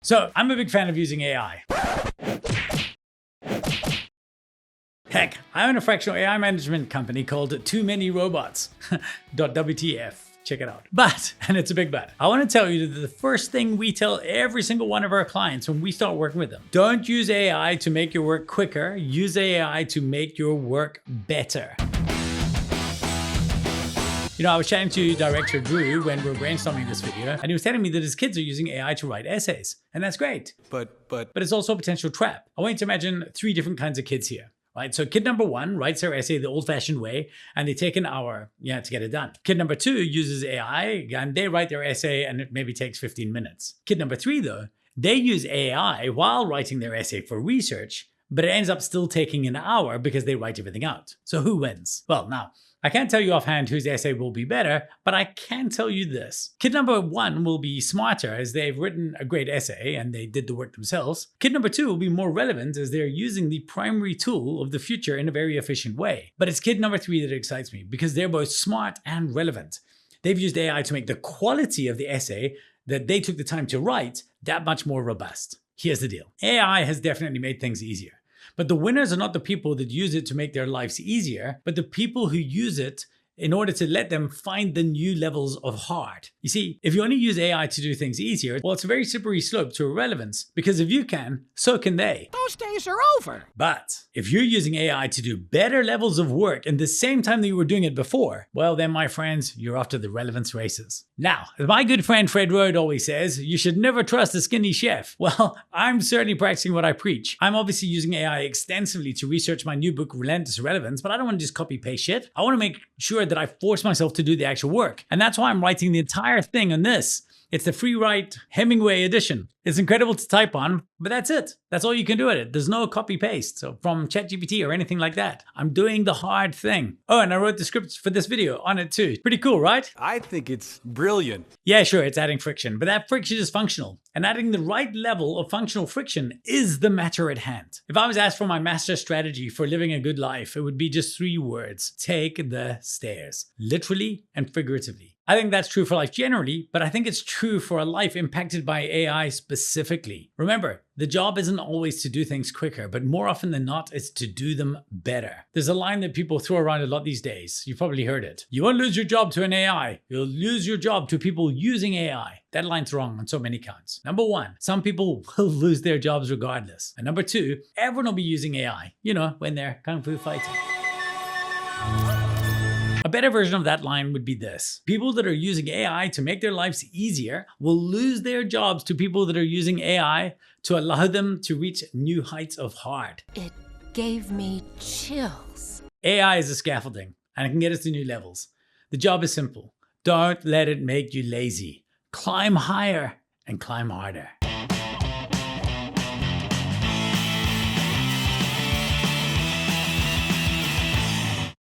So I'm a big fan of using AI. Heck, I own a fractional AI management company called Too Many Robots. .wtf. Check it out. But, and it's a big but, I want to tell you that the first thing we tell every single one of our clients when we start working with them: don't use AI to make your work quicker, use AI to make your work better. You know, I was chatting to director Drew when we were brainstorming this video, and he was telling me that his kids are using AI to write essays, and that's great. But it's also a potential trap. I want you to imagine 3 different kinds of kids here. Right, so kid number 1 writes their essay the old-fashioned way, and they take an hour to get it done. Kid number 2 uses AI, and they write their essay, and it maybe takes 15 minutes. Kid number 3, though, they use AI while writing their essay for research, but it ends up still taking an hour because they write everything out. So who wins? Well, now, I can't tell you offhand whose essay will be better, but I can tell you this. Kid number 1 will be smarter as they've written a great essay and they did the work themselves. Kid number 2 will be more relevant as they're using the primary tool of the future in a very efficient way. But it's kid number 3 that excites me because they're both smart and relevant. They've used AI to make the quality of the essay that they took the time to write that much more robust. Here's the deal. AI has definitely made things easier. But the winners are not the people that use it to make their lives easier, but the people who use it in order to let them find the new levels of hard. You see, if you only use AI to do things easier, well, it's a very slippery slope to irrelevance, because if you can, so can they. Those days are over. But if you're using AI to do better levels of work in the same time that you were doing it before, well then, my friends, you're off to the relevance races. Now, as my good friend Fred Rode always says, you should never trust a skinny chef. Well, I'm certainly practicing what I preach. I'm obviously using AI extensively to research my new book, Relentless Relevance, but I don't want to just copy paste shit. I want to make sure that I force myself to do the actual work. And that's why I'm writing the entire thing on this. It's the free write Hemingway edition. It's incredible to type on, but that's it. That's all you can do with it. There's no copy paste so from ChatGPT or anything like that. I'm doing the hard thing. Oh, and I wrote the scripts for this video on it too. Pretty cool, right? I think it's brilliant. Yeah, sure, it's adding friction, but that friction is functional. And adding the right level of functional friction is the matter at hand. If I was asked for my master strategy for living a good life, it would be just 3 words: take the stairs. Literally and figuratively. I think that's true for life generally, but I think it's true for a life impacted by AI specifically. Remember, the job isn't always to do things quicker, but more often than not, it's to do them better. There's a line that people throw around a lot these days. You've probably heard it. You won't lose your job to an AI. You'll lose your job to people using AI. That line's wrong on so many counts. Number 1, some people will lose their jobs regardless. And number 2, everyone will be using AI, you know, when they're kung fu fighting. A better version of that line would be this: people that are using AI to make their lives easier will lose their jobs to people that are using AI to allow them to reach new heights of hard. It gave me chills. AI is a scaffolding, and it can get us to new levels. The job is simple. Don't let it make you lazy. Climb higher and climb harder.